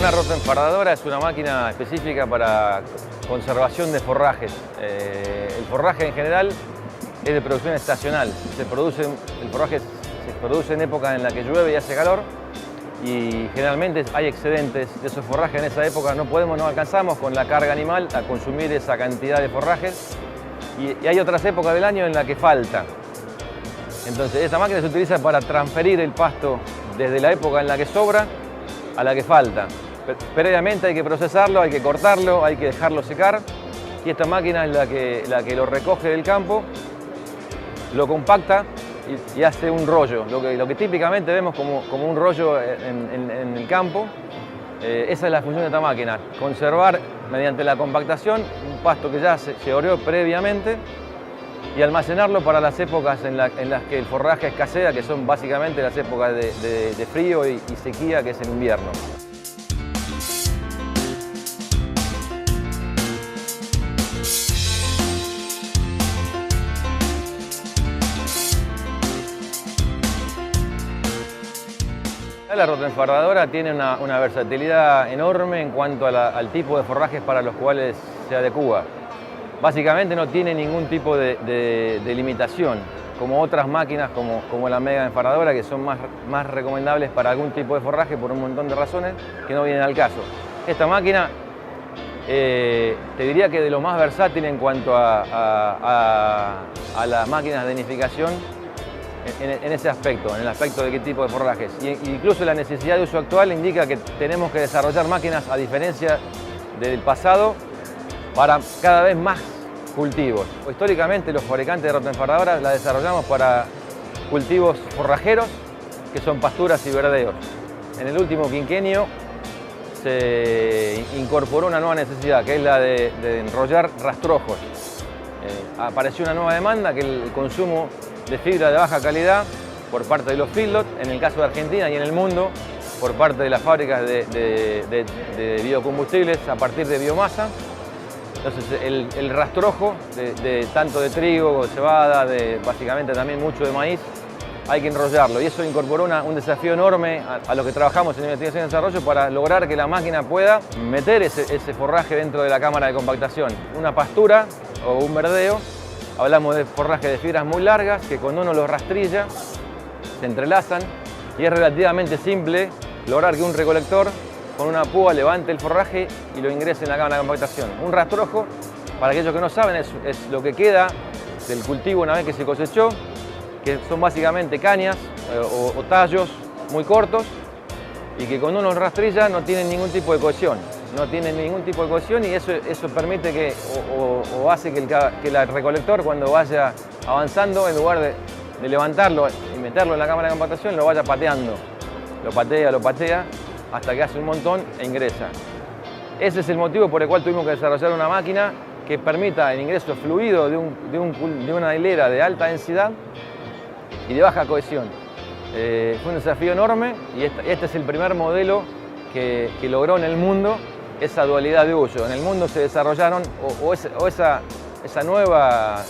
Una rotoenfardadora es una máquina específica para conservación de forrajes. El forraje en general es de producción estacional. El forraje se produce en época en la que llueve y hace calor y generalmente hay excedentes de esos forrajes. En esa época no alcanzamos con la carga animal a consumir esa cantidad de forrajes y hay otras épocas del año en las que falta. Entonces esta máquina se utiliza para transferir el pasto desde la época en la que sobra a la que falta. Previamente hay que procesarlo, hay que cortarlo, hay que dejarlo secar y esta máquina es la que lo recoge del campo, lo compacta y hace un rollo, lo que típicamente vemos como un rollo en el campo. Esa es la función de esta máquina, conservar mediante la compactación un pasto que ya se oreó previamente y almacenarlo para las épocas en las que el forraje escasea, que son básicamente las épocas de frío y sequía, que es el invierno. La rotoenfardadora tiene una versatilidad enorme en cuanto al tipo de forrajes para los cuales se adecúa. Básicamente no tiene ningún tipo de limitación, como otras máquinas como la mega enfardadora, que son más recomendables para algún tipo de forraje por un montón de razones que no vienen al caso. Esta máquina te diría que de lo más versátil en cuanto a las máquinas de nidificación en ese aspecto, en el aspecto de qué tipo de forrajes. Incluso la necesidad de uso actual indica que tenemos que desarrollar máquinas, a diferencia del pasado, para cada vez más cultivos. Históricamente los fabricantes de rotoenfardadoras las desarrollamos para cultivos forrajeros, que son pasturas y verdeos. En el último quinquenio se incorporó una nueva necesidad, que es la de enrollar rastrojos. Apareció una nueva demanda, que el consumo de fibra de baja calidad por parte de los feedlots, en el caso de Argentina y en el mundo, por parte de las fábricas de biocombustibles a partir de biomasa. Entonces el rastrojo, tanto de trigo, cebada, básicamente también mucho de maíz, hay que enrollarlo. Y eso incorporó un desafío enorme a lo que trabajamos en investigación y desarrollo para lograr que la máquina pueda meter ese forraje dentro de la cámara de compactación. Una pastura o un verdeo, hablamos de forraje de fibras muy largas que cuando uno los rastrilla se entrelazan y es relativamente simple lograr que un recolector con una púa levante el forraje y lo ingrese en la cámara de compactación. Un rastrojo, para aquellos que no saben, es lo que queda del cultivo una vez que se cosechó, que son básicamente cañas o tallos muy cortos y que cuando uno los rastrilla no tienen ningún tipo de cohesión. No tienen ningún tipo de cohesión y eso permite que hace que el recolector, cuando vaya avanzando, en lugar de levantarlo y meterlo en la cámara de compactación, lo vaya pateando. Lo patea, hasta que hace un montón e ingresa. Ese es el motivo por el cual tuvimos que desarrollar una máquina que permita el ingreso fluido de una hilera de alta densidad y de baja cohesión. Fue un desafío enorme y este es el primer modelo que logró en el mundo esa dualidad de uso. En el mundo se desarrollaron, esa nueva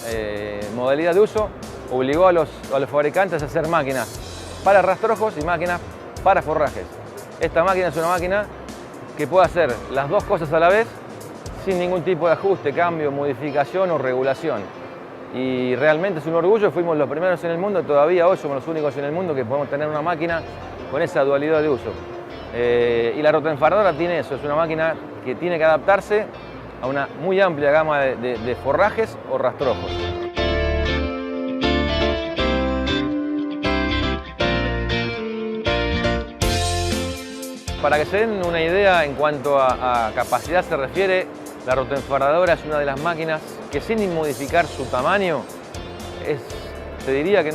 modalidad de uso obligó a los fabricantes a hacer máquinas para rastrojos y máquinas para forrajes. Esta máquina es una máquina que puede hacer las dos cosas a la vez sin ningún tipo de ajuste, cambio, modificación o regulación. Y realmente es un orgullo, fuimos los primeros en el mundo, todavía hoy somos los únicos en el mundo que podemos tener una máquina con esa dualidad de uso. Y la rotoenfardadora tiene eso, es una máquina que tiene que adaptarse a una muy amplia gama de forrajes o rastrojos. Para que se den una idea en cuanto a capacidad se refiere, la rotoenfardadora es una de las máquinas que sin modificar su tamaño, te diría que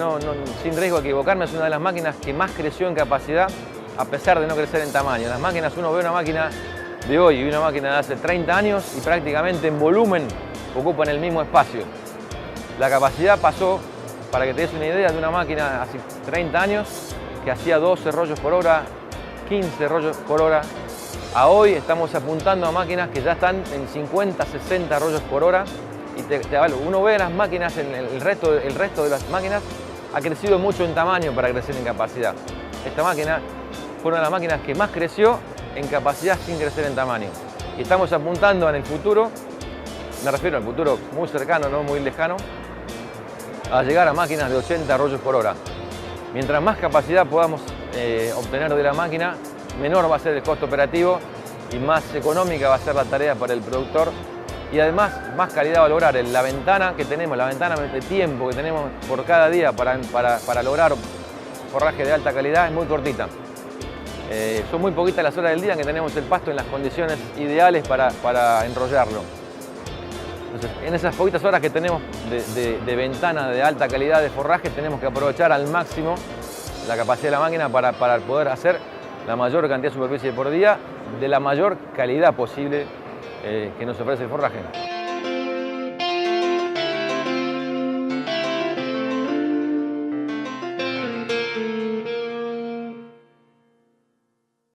sin riesgo de equivocarme, es una de las máquinas que más creció en capacidad a pesar de no crecer en tamaño. Las máquinas, uno ve una máquina de hoy y una máquina de hace 30 años y prácticamente en volumen ocupan el mismo espacio. La capacidad pasó, para que te des una idea, de una máquina hace 30 años que hacía 12 rollos por hora, 15 rollos por hora. A hoy estamos apuntando a máquinas que ya están en 50, 60 rollos por hora. Y uno ve las máquinas, el resto de las máquinas ha crecido mucho en tamaño para crecer en capacidad. Esta máquina fue una de las máquinas que más creció en capacidad sin crecer en tamaño. Y estamos apuntando en el futuro, me refiero al futuro muy cercano, no muy lejano, a llegar a máquinas de 80 rollos por hora. Mientras más capacidad podamos obtener de la máquina, menor va a ser el costo operativo y más económica va a ser la tarea para el productor, y además más calidad va a lograr. La ventana que tenemos, la ventana de tiempo que tenemos por cada día para lograr forraje de alta calidad es muy cortita. Son muy poquitas las horas del día en que tenemos el pasto en las condiciones ideales para enrollarlo. Entonces, en esas poquitas horas que tenemos de ventana de alta calidad de forraje, tenemos que aprovechar al máximo la capacidad de la máquina para poder hacer la mayor cantidad de superficie por día de la mayor calidad posible que nos ofrece el forraje.